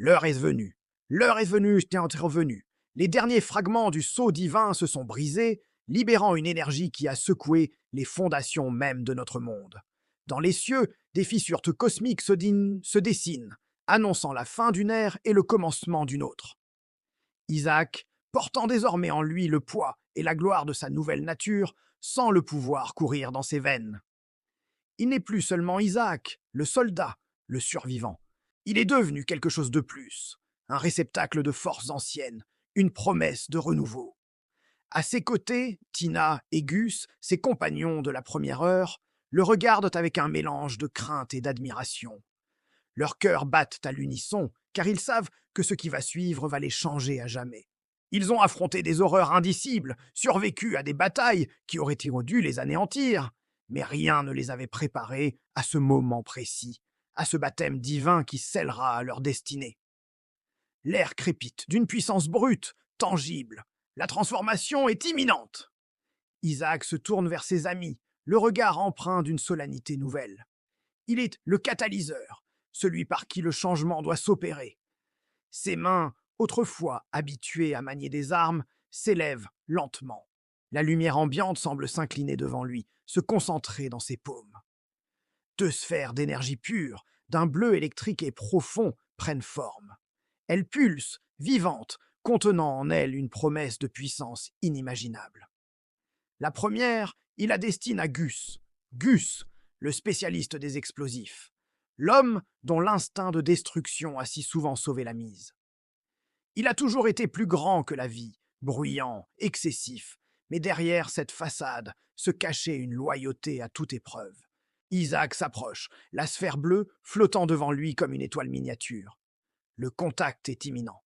L'heure est venue. L'heure est venue, est intervenue. Les derniers fragments du sceau divin se sont brisés, libérant une énergie qui a secoué les fondations mêmes de notre monde. Dans les cieux, des fissures cosmiques se dessinent, annonçant la fin d'une ère et le commencement d'une autre. Isaac, portant désormais en lui le poids et la gloire de sa nouvelle nature, sent le pouvoir courir dans ses veines. Il n'est plus seulement Isaac, le soldat, le survivant. Il est devenu quelque chose de plus, un réceptacle de forces anciennes, une promesse de renouveau. À ses côtés, Tina et Gus, ses compagnons de la première heure, le regardent avec un mélange de crainte et d'admiration. Leurs cœurs battent à l'unisson, car ils savent que ce qui va suivre va les changer à jamais. Ils ont affronté des horreurs indicibles, survécu à des batailles qui auraient dû les anéantir, mais rien ne les avait préparés à ce moment précis, à ce baptême divin qui scellera leur destinée. L'air crépite d'une puissance brute, tangible. La transformation est imminente. Isaac se tourne vers ses amis, le regard empreint d'une solennité nouvelle. Il est le catalyseur, celui par qui le changement doit s'opérer. Ses mains, autrefois habituées à manier des armes, s'élèvent lentement. La lumière ambiante semble s'incliner devant lui, se concentrer dans ses paumes. Deux sphères d'énergie pure, d'un bleu électrique et profond, prennent forme. Elles pulsent, vivantes, contenant en elles une promesse de puissance inimaginable. La première, il la destine à Gus. Gus, le spécialiste des explosifs. L'homme dont l'instinct de destruction a si souvent sauvé la mise. Il a toujours été plus grand que la vie, bruyant, excessif, mais derrière cette façade se cachait une loyauté à toute épreuve. Isaac s'approche, la sphère bleue flottant devant lui comme une étoile miniature. Le contact est imminent.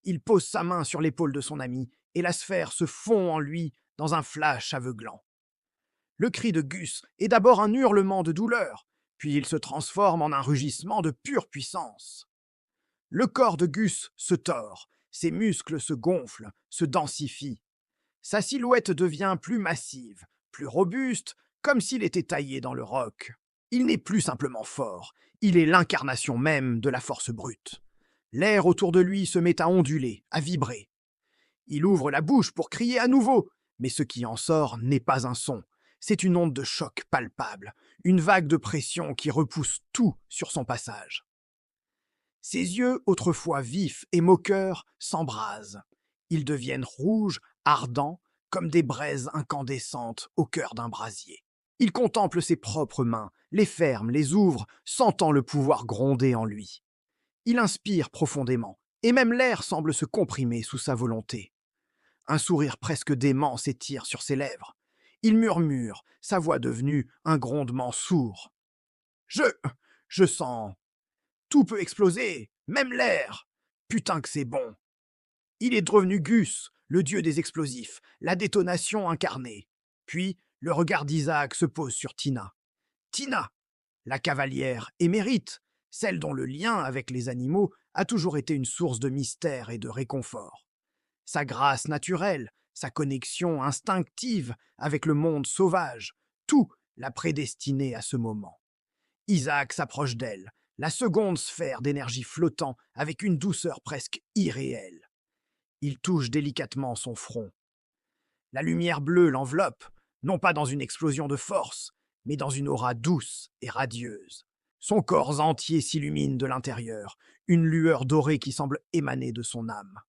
Il pose sa main sur l'épaule de son ami et la sphère se fond en lui dans un flash aveuglant. Le cri de Gus est d'abord un hurlement de douleur, puis il se transforme en un rugissement de pure puissance. Le corps de Gus se tord, ses muscles se gonflent, se densifient. Sa silhouette devient plus massive, plus robuste, comme s'il était taillé dans le roc. Il n'est plus simplement fort, il est l'incarnation même de la force brute. L'air autour de lui se met à onduler, à vibrer. Il ouvre la bouche pour crier à nouveau, mais ce qui en sort n'est pas un son. C'est une onde de choc palpable, une vague de pression qui repousse tout sur son passage. Ses yeux, autrefois vifs et moqueurs, s'embrasent. Ils deviennent rouges, ardents, comme des braises incandescentes au cœur d'un brasier. Il contemple ses propres mains, les ferme, les ouvre, sentant le pouvoir gronder en lui. Il inspire profondément, et même l'air semble se comprimer sous sa volonté. Un sourire presque dément s'étire sur ses lèvres. Il murmure, sa voix devenue un grondement sourd. Je sens. Tout peut exploser, même l'air. Putain que c'est bon. Il est devenu Gus, le dieu des explosifs, la détonation incarnée. Puis, le regard d'Isaac se pose sur Tina. Tina, la cavalière émérite, celle dont le lien avec les animaux a toujours été une source de mystère et de réconfort. Sa grâce naturelle, sa connexion instinctive avec le monde sauvage, tout l'a prédestinée à ce moment. Isaac s'approche d'elle, la seconde sphère d'énergie flottant avec une douceur presque irréelle. Il touche délicatement son front. La lumière bleue l'enveloppe, non pas dans une explosion de force, mais dans une aura douce et radieuse. Son corps entier s'illumine de l'intérieur, une lueur dorée qui semble émaner de son âme.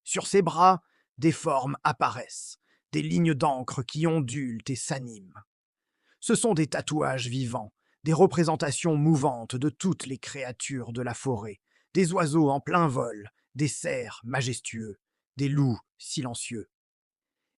Sur ses bras, des formes apparaissent, des lignes d'encre qui ondulent et s'animent. Ce sont des tatouages vivants, des représentations mouvantes de toutes les créatures de la forêt, des oiseaux en plein vol, des cerfs majestueux, des loups silencieux.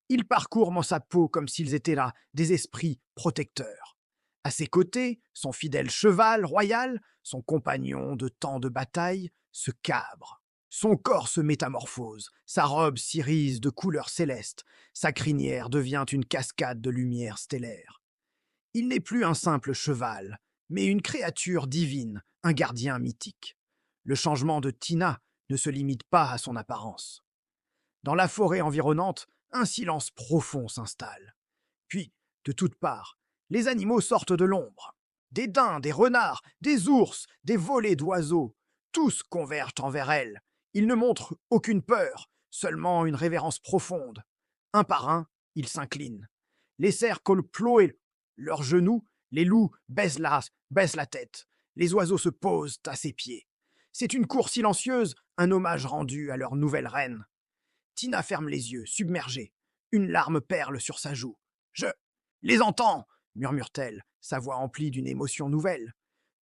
Ils parcourent sa peau comme s'ils étaient là, des esprits protecteurs. À ses côtés, son fidèle cheval royal, son compagnon de tant de batailles, se cabre. Son corps se métamorphose, sa robe s'irise de couleurs célestes, sa crinière devient une cascade de lumière stellaire. Il n'est plus un simple cheval, mais une créature divine, un gardien mythique. Le changement de Tina ne se limite pas à son apparence. Dans la forêt environnante, un silence profond s'installe. Puis, de toutes parts, les animaux sortent de l'ombre. Des daims, des renards, des ours, des volées d'oiseaux. Tous convergent envers elle. Ils ne montrent aucune peur, seulement une révérence profonde. Un par un, ils s'inclinent. Les cerfs ploient leurs genoux, les loups baissent la tête. Les oiseaux se posent à ses pieds. C'est une cour silencieuse, un hommage rendu à leur nouvelle reine. Tina ferme les yeux, submergée. Une larme perle sur sa joue. Je les entends, murmure-t-elle, sa voix emplie d'une émotion nouvelle.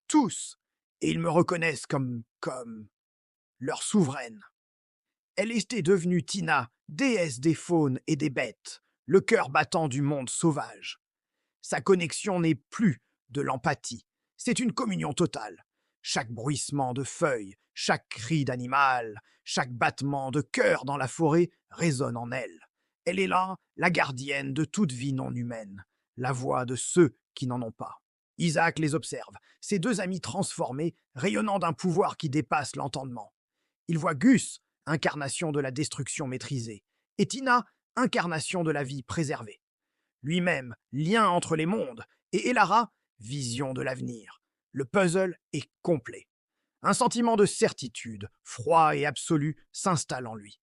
Tous, et ils me reconnaissent comme leur souveraine. Elle était devenue Tina, déesse des faunes et des bêtes, le cœur battant du monde sauvage. Sa connexion n'est plus de l'empathie, c'est une communion totale. Chaque bruissement de feuilles, chaque cri d'animal, chaque battement de cœur dans la forêt résonne en elle. Elle est là, la gardienne de toute vie non humaine, la voix de ceux qui n'en ont pas. Isaac les observe, ses deux amis transformés, rayonnant d'un pouvoir qui dépasse l'entendement. Il voit Gus, incarnation de la destruction maîtrisée, et Tina, incarnation de la vie préservée. Lui-même, lien entre les mondes, et Elara, vision de l'avenir. Le puzzle est complet. Un sentiment de certitude, froid et absolu, s'installe en lui.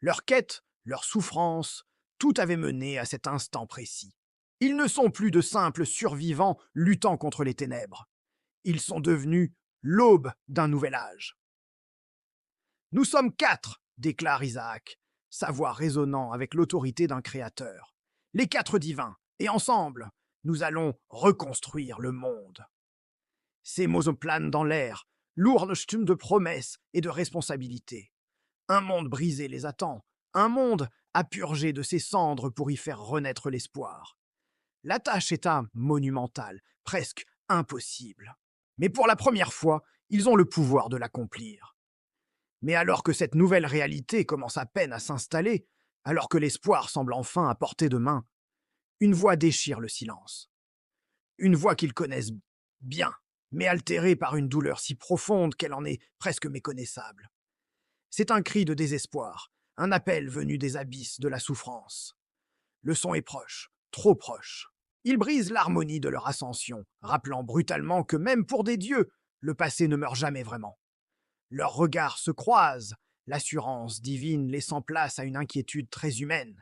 Leur quête, leur souffrance, tout avait mené à cet instant précis. Ils ne sont plus de simples survivants luttant contre les ténèbres. Ils sont devenus l'aube d'un nouvel âge. Nous sommes 4, déclare Isaac, sa voix résonnant avec l'autorité d'un créateur. Les 4 divins, et ensemble, nous allons reconstruire le monde. Ces mots planent dans l'air, lourds de promesses et de responsabilités. Un monde brisé les attend, un monde à purger de ses cendres pour y faire renaître l'espoir. La tâche est monumentale, presque impossible. Mais pour la première fois, ils ont le pouvoir de l'accomplir. Mais alors que cette nouvelle réalité commence à peine à s'installer, alors que l'espoir semble enfin à portée de main, une voix déchire le silence. Une voix qu'ils connaissent bien, mais altérée par une douleur si profonde qu'elle en est presque méconnaissable. C'est un cri de désespoir, un appel venu des abysses de la souffrance. Le son est proche, trop proche. Il brise l'harmonie de leur ascension, rappelant brutalement que même pour des dieux, le passé ne meurt jamais vraiment. Leurs regards se croisent, l'assurance divine laissant place à une inquiétude très humaine.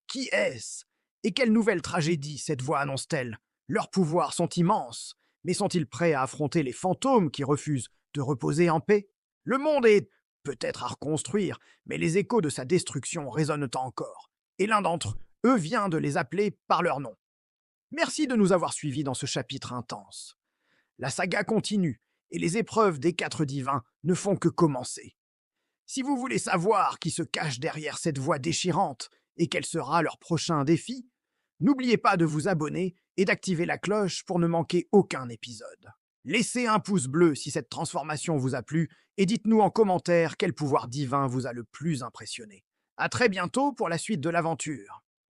Qui est-ce? Et quelle nouvelle tragédie cette voix annonce-t-elle? Leurs pouvoirs sont immenses, mais sont-ils prêts à affronter les fantômes qui refusent de reposer en paix? Le monde est peut-être à reconstruire, mais les échos de sa destruction résonnent encore, et l'un d'entre eux vient de les appeler par leur nom. Merci de nous avoir suivis dans ce chapitre intense. La saga continue, et les épreuves des 4 divins ne font que commencer. Si vous voulez savoir qui se cache derrière cette voix déchirante et quel sera leur prochain défi, n'oubliez pas de vous abonner et d'activer la cloche pour ne manquer aucun épisode. Laissez un pouce bleu si cette transformation vous a plu et dites-nous en commentaire quel pouvoir divin vous a le plus impressionné. À très bientôt pour la suite de l'aventure.